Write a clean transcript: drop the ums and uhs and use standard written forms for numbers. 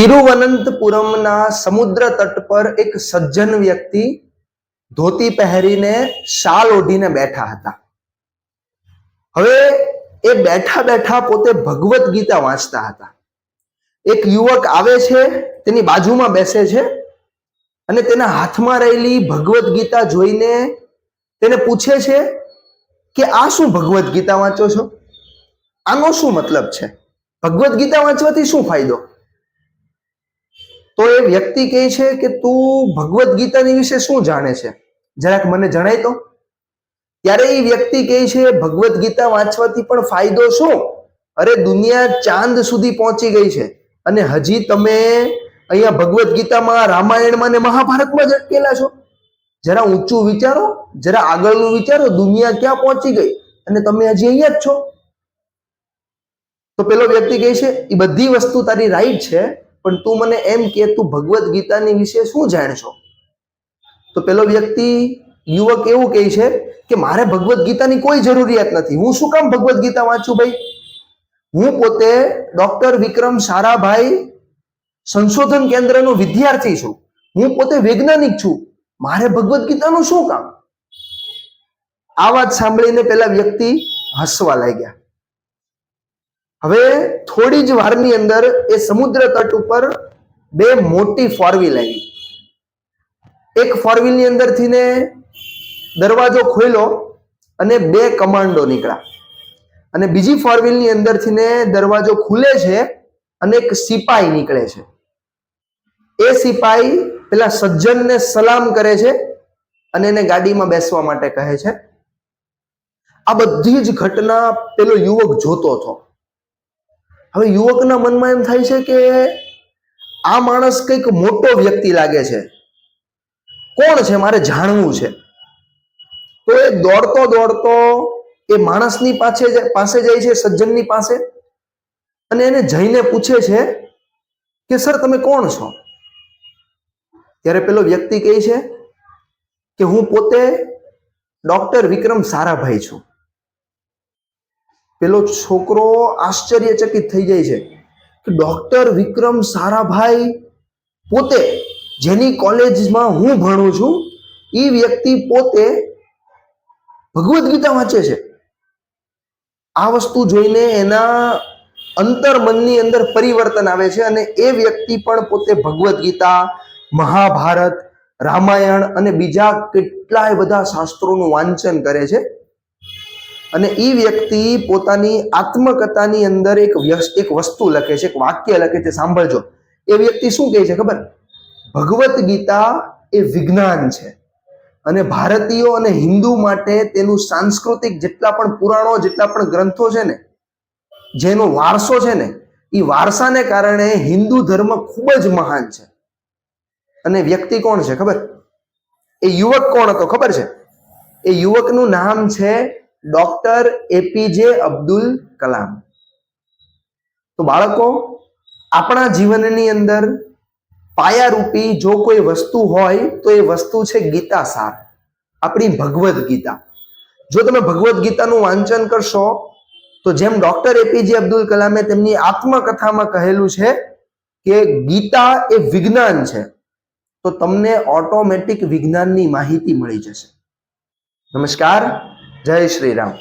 તિરુવનંતપુરમના સમુદ્ર તટ પર એક સજ્જન વ્યક્તિ ધોતી પહેરીને શાલ ઓઢીને બેઠા હતા. હવે એ બેઠા બેઠા પોતે ભગવત ગીતા વાંચતા હતા. એક યુવક આવે છે, તેની બાજુમાં બેસે છે અને તેના હાથમાં રહેલી ભગવત ગીતા જોઈને તેને પૂછે છે કે આ શું ભગવત ગીતા વાંચો છો? આનો શું મતલબ છે? ભગવત ગીતા વાંચવાથી શું ફાયદો? તો એ વ્યક્તિ કહે છે કે તું ભગવત ગીતાની વિશે શું જાણે છે, જરાક મને જણાય તો. ત્યારે એ વ્યક્તિ કહે છે ભગવત ગીતા વાંચવાથી પણ ફાયદો શું? અરે દુનિયા ચાંદ સુધી પહોંચી ગઈ છે અને હજી તમે અહીંયા ભગવત ગીતામાં, રામાયણમાં ને મહાભારતમાં જ અટકેલા છો. જરા ઊંચું વિચારો, જરા આગળનું વિચારો. દુનિયા ક્યાં પહોંચી ગઈ અને તમે હજી અહીંયા જ છો. તો પેલો વ્યક્તિ કહે છે એ બધી વસ્તુ તારી રાઈટ છે, પણ તું મને એમ કે તું ભગવત ગીતાની વિશે શું જાણશો? તો પેલો વ્યક્તિ, યુવક એવું કહે છે કે મારે ભગવત ગીતાની કોઈ જરૂરિયાત નથી. હું શું કામ ભગવત ગીતા વાંચું ભાઈ? હું પોતે ડોક્ટર વિક્રમ સારાભાઈ સંશોધન કેન્દ્રનો વિદ્યાર્થી છું. હું પોતે વૈજ્ઞાનિક છું. મારે ભગવત ગીતાનું શું કામ? આ વાત સાંભળીને પેલા વ્યક્તિ હસવા લાગ્યા. હવે થોડી જ વારની અંદર એ સમુદ્ર તટ ઉપર બે મોટી ફોર વ્હીલ આવી. એક ફોર વ્હીલ ની અંદરથી ને દરવાજો ખોલ્યો અને બે કમાન્ડો નીકળ્યા, અને બીજી ફોર વ્હીલ ની અંદરથી ને દરવાજો ખુલે છે અને એક સિપાહી નીકળે છે. એ સિપાહી પેલા સજ્જનને સલામ કરે છે અને એને ગાડીમાં બેસવા માટે કહે છે. આ બધી જ ઘટના પેલો યુવક જોતો હતો. હવે યુવકના મનમાં એમ થાય છે કે આ માણસ કંઈક મોટો વ્યક્તિ લાગે છે. કોણ છે? મારે જાણવું છે. તો એ દોડતો દોડતો એ માણસની પાસે જાય છે, સજ્જનની પાસે, અને એને જઈને પૂછે છે કે સર તમે કોણ છો? ત્યારે પેલો વ્યક્તિ કહે છે કે હું પોતે ડોક્ટર વિક્રમ સારાભાઈ છું. પેલો છોકરો આશ્ચર્યચકિત થઈ જાય છે કે ડોક્ટર વિક્રમ સારાભાઈ પોતે, જેની કોલેજમાં હું ભણું છું, એ વ્યક્તિ પોતે ભગવદ્ ગીતા વાંચે છે. આ વસ્તુ જોઈને એના અંતર્મનની અંદર પરિવર્તન આવે છે અને એ વ્યક્તિ પણ પોતે ભગવદ્ ગીતા, મહાભારત, રામાયણ અને બીજા કેટલાય બધા શાસ્ત્રોનું વાંચન કરે છે. અને એ વ્યક્તિ પોતાની આત્મકથાની અંદર એક વસ્તુ લખે છે, એક વાક્ય લખે છે. સાંભળજો. એ વ્યક્તિ શું કહે છે ખબર? ભગવત ગીતા એ વિજ્ઞાન છે અને ભારતીયો અને હિન્દુ માટે તેનું સાંસ્કૃતિક જેટલા પણ પુરાણો, જેટલા પણ ગ્રંથો છે ને, જેનો વારસો છે ને, એ વારસાને કારણે હિન્દુ ધર્મ ખૂબ જ મહાન છે. અને વ્યક્તિ કોણ છે ખબર? એ યુવક કોણ હતો ખબર છે? એ યુવકનું નામ છે ડોક્ટર એપીજે અબ્દુલ કલામ. તો બાળકો, આપણા જીવનની અંદર પાયારૂપી જો કોઈ વસ્તુ હોય તો એ વસ્તુ છે ગીતા સાર, આપણી ભગવદ્ ગીતા. જો તમે ભગવદ્ ગીતાનું વાંચન કરશો તો જેમ ડોક્ટર એપીજે અબ્દુલ કલામે તેમની આત્મકથામાં કહેલું છે કે ગીતા એ વિજ્ઞાન છે, તો તમને ઓટોમેટિક વિજ્ઞાનની માહિતી મળી જશે. નમસ્કાર, જય શ્રી રામ.